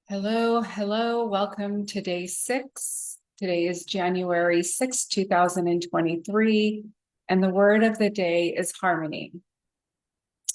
Hello, hello. Welcome to day 6. Today is January 6th, 2023, and the word of the day is harmony.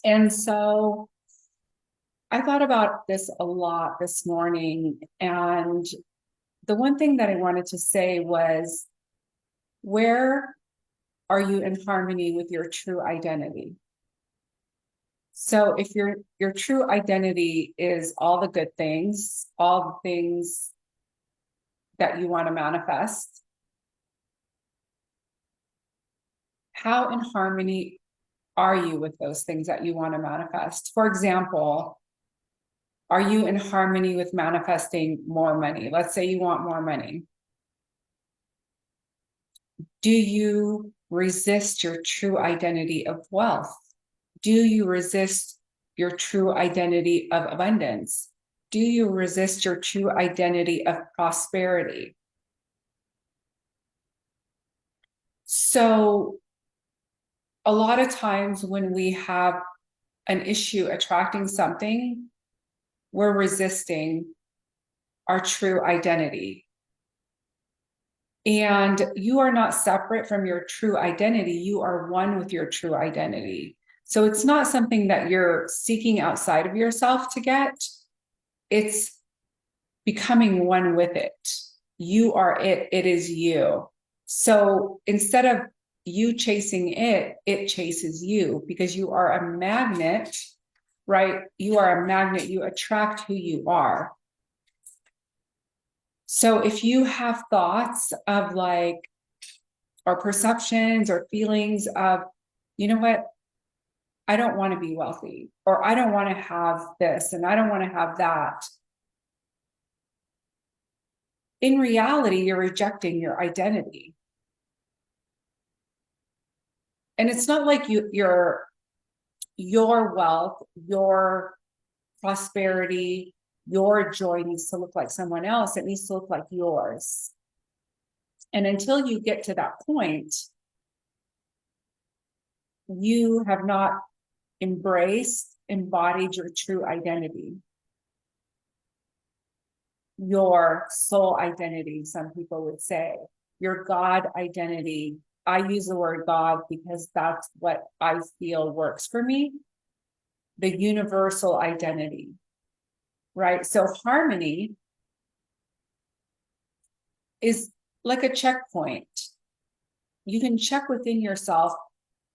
And so I thought about this a lot this morning, and the one thing that I wanted to say was, where are you in harmony with your true identity? So if your true identity is all the good things, all the things that you want to manifest, how in harmony are you with those things that you want to manifest? For example, are you in harmony with manifesting more money? Let's say you want more money. Do you resist your true identity of wealth? Do you resist your true identity of abundance? Do you resist your true identity of prosperity? So a lot of times when we have an issue attracting something, we're resisting our true identity. And you are not separate from your true identity. You are one with your true identity. So it's not something that you're seeking outside of yourself to get. It's becoming one with it. You are it. It is you. So instead of you chasing it, it chases you because you are a magnet, right? You are a magnet. You attract who you are. So if you have thoughts of or perceptions or feelings of, you know what, I don't want to be wealthy, or I don't want to have this, and I don't want to have that. In reality, you're rejecting your identity. And it's not like your wealth, your prosperity, your joy needs to look like someone else. It needs to look like yours. And until you get to that point, you have not embraced, embodied your true identity, your soul identity, some people would say, your God identity. I use the word God because that's what I feel works for me, the universal identity, right? So harmony is like a checkpoint. You can check within yourself,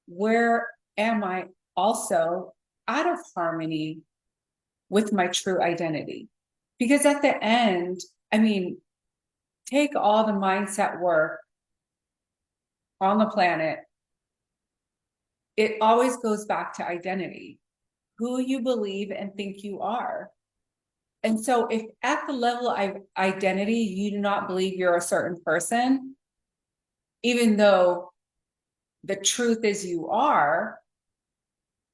where am I also out of harmony with my true identity? Because at the end, I mean, take all the mindset work on the planet, it always goes back to identity, who you believe and think you are. And so if at the level of identity, you do not believe you're a certain person, even though the truth is you are,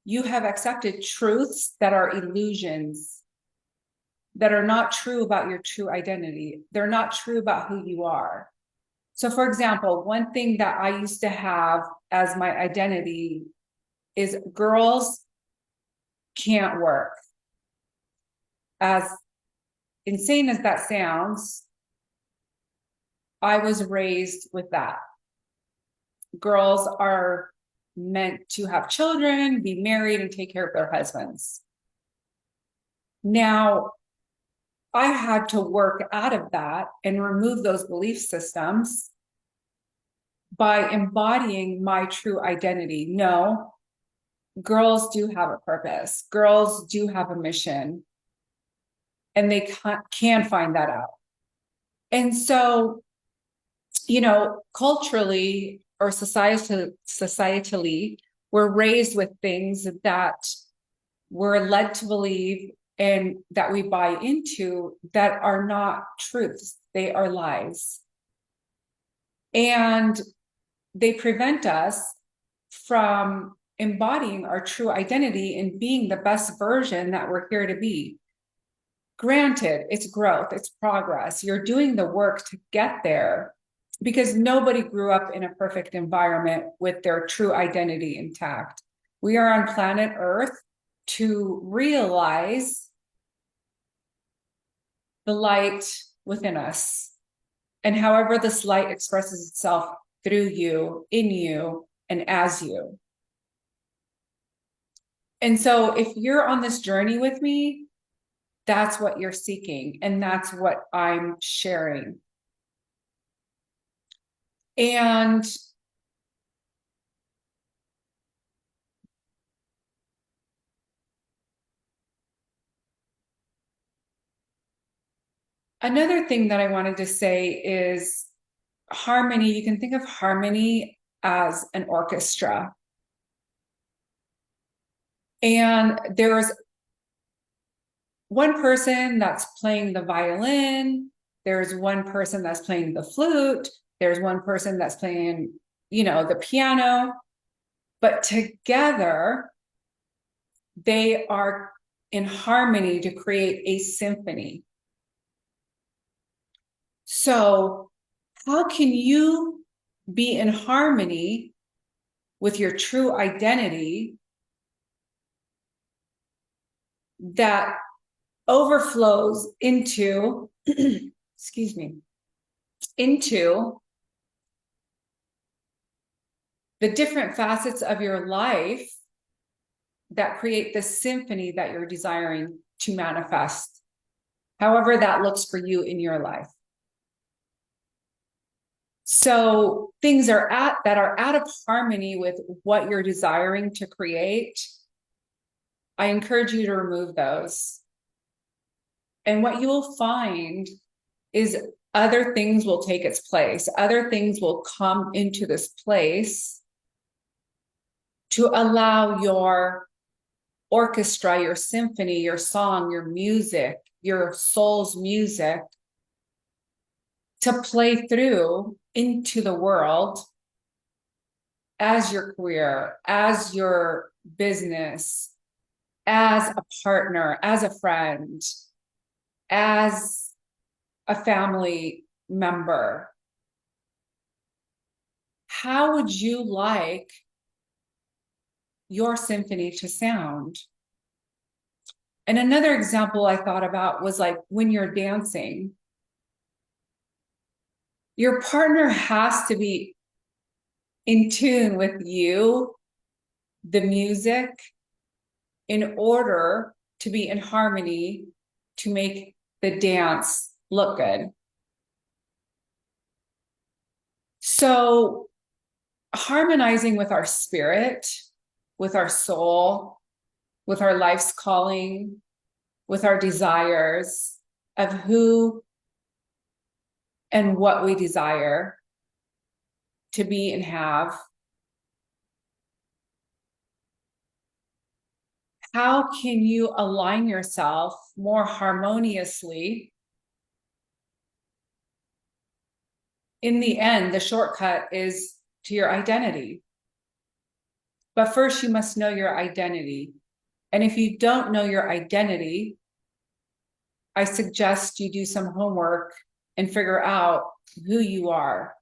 you have accepted truths that are illusions, that are not true about your true identity. They're not true about who you are. So for example, one thing that I used to have as my identity is girls can't work. As insane as that sounds, I was raised with that. Girls are meant to have children, be married, and take care of their husbands. Now, I had to work out of that and remove those belief systems by embodying my true identity. No, girls do have a purpose. Girls do have a mission, and they can find that out. And so, culturally or societally, we're raised with things that we're led to believe and that we buy into that are not truths. They are lies. And they prevent us from embodying our true identity and being the best version that we're here to be. Granted, it's growth, it's progress. You're doing the work to get there because nobody grew up in a perfect environment with their true identity intact. We are on planet Earth to realize the light within us. And however this light expresses itself through you, in you, and as you. And so if you're on this journey with me, that's what you're seeking, and that's what I'm sharing. And another thing that I wanted to say is harmony. You can think of harmony as an orchestra. And there's one person that's playing the violin, there's one person that's playing the flute, there's one person that's playing, the piano, but together they are in harmony to create a symphony. So how can you be in harmony with your true identity that overflows into, excuse me, into the different facets of your life that create the symphony that you're desiring to manifest, however that looks for you in your life. So things that are out of harmony with what you're desiring to create, I encourage you to remove those. And what you will find is other things will take its place. Other things will come into this place to allow your orchestra, your symphony, your song, your music, your soul's music to play through into the world as your career, as your business, as a partner, as a friend, as a family member. How would you like your symphony to sound? And another example I thought about was like when you're dancing, your partner has to be in tune with you, the music, in order to be in harmony to make the dance look good. So harmonizing with our spirit, with our soul, with our life's calling, with our desires of who and what we desire to be and have. How can you align yourself more harmoniously? In the end, the shortcut is to your identity. But first, you must know your identity. And if you don't know your identity, I suggest you do some homework and figure out who you are.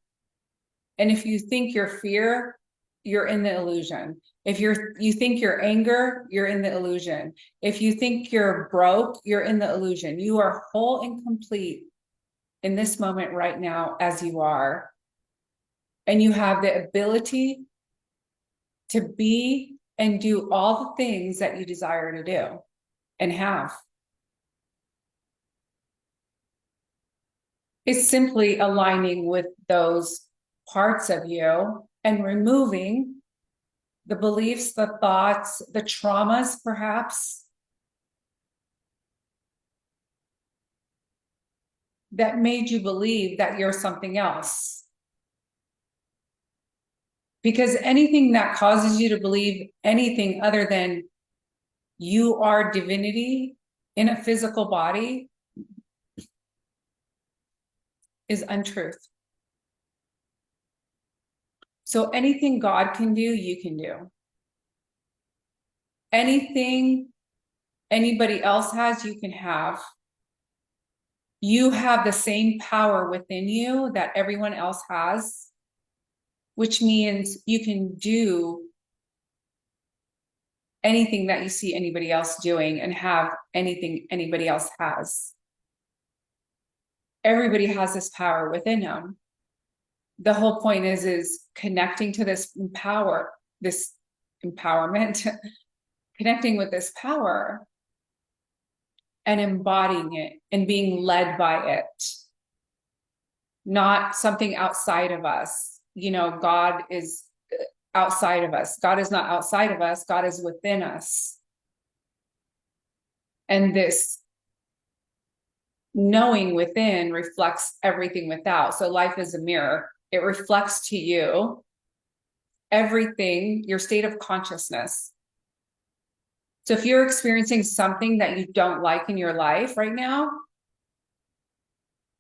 And if you think you're fear, you're in the illusion. If you think you're anger, you're in the illusion. If you think you're broke, you're in the illusion. You are whole and complete in this moment right now as you are. And you have the ability to be and do all the things that you desire to do and have. It's simply aligning with those parts of you and removing the beliefs, the thoughts, the traumas, perhaps, that made you believe that you're something else. Because anything that causes you to believe anything other than you are divinity in a physical body is untruth. So anything God can do, you can do. Anything anybody else has, you can have. You have the same power within you that everyone else has, which means you can do anything that you see anybody else doing and have anything anybody else has. everybody has this power within them. The whole point is connecting to this empowerment, connecting with this power and embodying it and being led by it, not something outside of us. You know, God is outside of us. God is not outside of us. God is within us. And this knowing within reflects everything without. So life is a mirror. It reflects to you everything, your state of consciousness. So if you're experiencing something that you don't like in your life right now,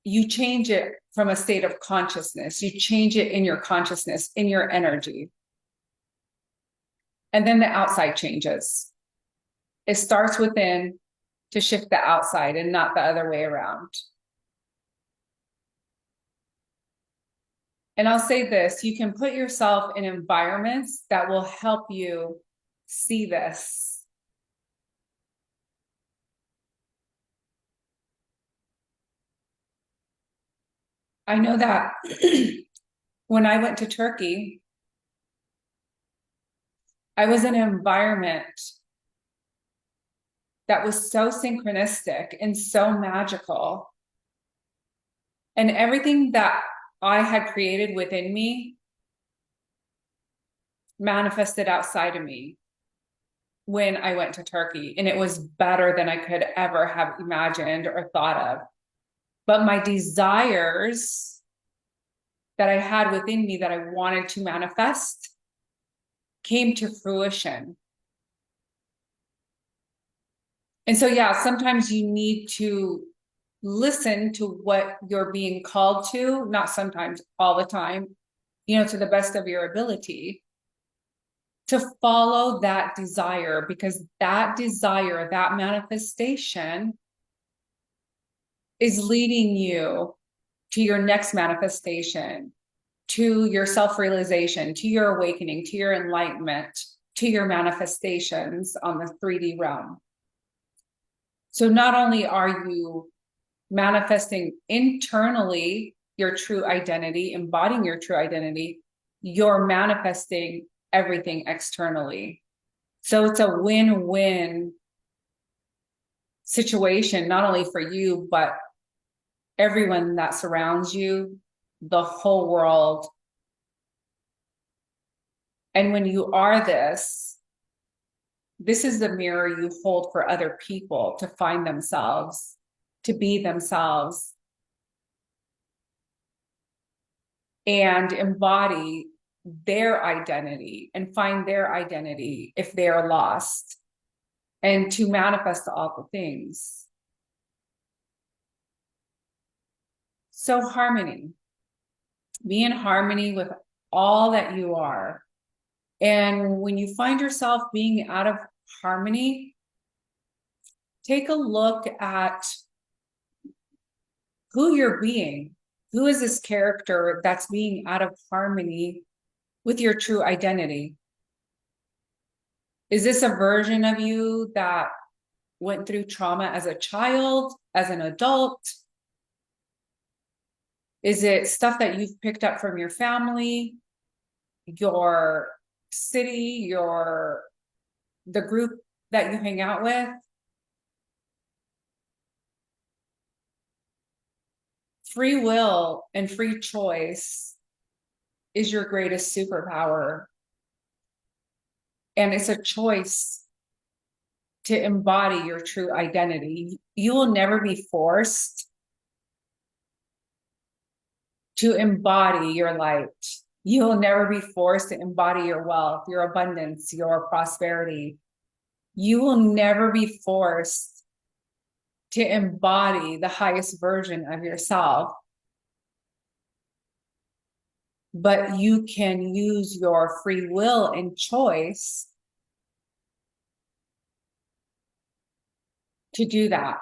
you change it from a state of consciousness. You change it in your consciousness, in your energy. And then the outside changes. It starts within to shift the outside and not the other way around. And I'll say this, you can put yourself in environments that will help you see this. I know that when I went to Turkey, I was in an environment that was so synchronistic and so magical. And everything that I had created within me manifested outside of me when I went to Turkey. And it was better than I could ever have imagined or thought of. But my desires that I had within me that I wanted to manifest came to fruition. And so, yeah, sometimes you need to listen to what you're being called to, not sometimes, all the time, you know, to the best of your ability, to follow that desire, because that desire, that manifestation is leading you to your next manifestation, to your self-realization, to your awakening, to your enlightenment, to your manifestations on the 3D realm. So not only are you manifesting internally your true identity, embodying your true identity, you're manifesting everything externally. So it's a win-win situation, not only for you, but everyone that surrounds you, the whole world. And when you are this is the mirror you hold for other people to find themselves, to be themselves, and embody their identity and find their identity if they're lost, and to manifest all the things. So harmony, be in harmony with all that you are. And when you find yourself being out of harmony, take a look at who you're being. Who is this character that's being out of harmony with your true identity? Is this a version of you that went through trauma as a child, as an adult? Is it stuff that you've picked up from your family, your city, the group that you hang out with? Free will and free choice is your greatest superpower. And it's a choice to embody your true identity. You will never be forced to embody your light. You will never be forced to embody your wealth, your abundance, your prosperity. You will never be forced to embody the highest version of yourself. But you can use your free will and choice to do that.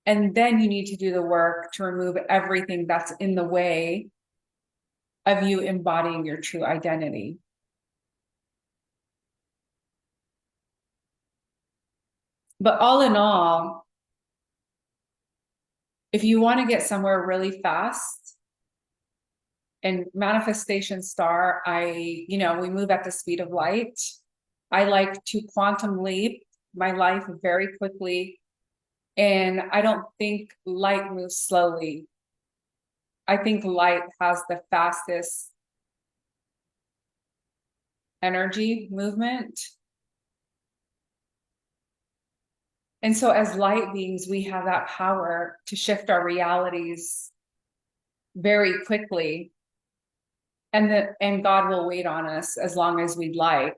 And then you need to do the work to remove everything that's in the way of you embodying your true identity. But all in all, If you want to get somewhere really fast, and manifestation star, we move at the speed of light. I like to quantum leap my life very quickly. And I don't think light moves slowly. I think light has the fastest energy movement. And so as light beings, we have that power to shift our realities very quickly. And God will wait on us as long as we'd like.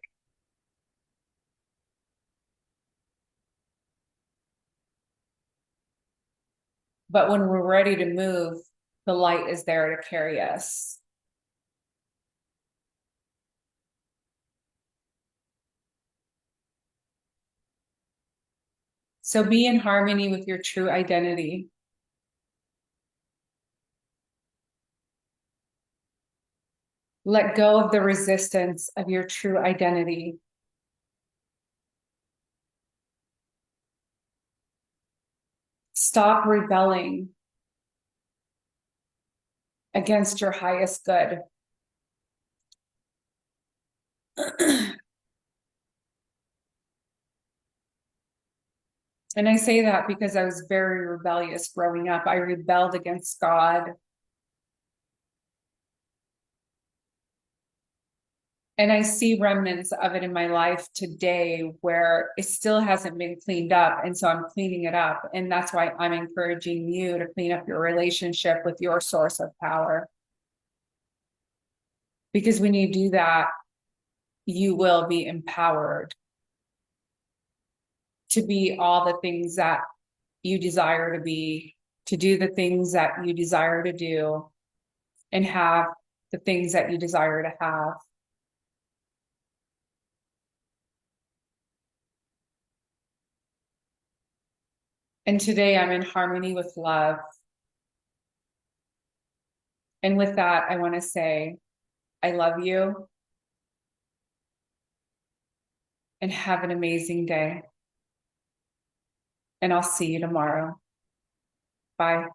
But when we're ready to move, the light is there to carry us. So be in harmony with your true identity. Let go of the resistance of your true identity. Stop rebelling against your highest good. And I say that because I was very rebellious growing up. I rebelled against God. And I see remnants of it in my life today where it still hasn't been cleaned up. And so I'm cleaning it up. And that's why I'm encouraging you to clean up your relationship with your source of power. Because when you do that, you will be empowered to be all the things that you desire to be, to do the things that you desire to do, and have the things that you desire to have. And today I'm in harmony with love. And with that, I want to say, I love you and have an amazing day. And I'll see you tomorrow. Bye.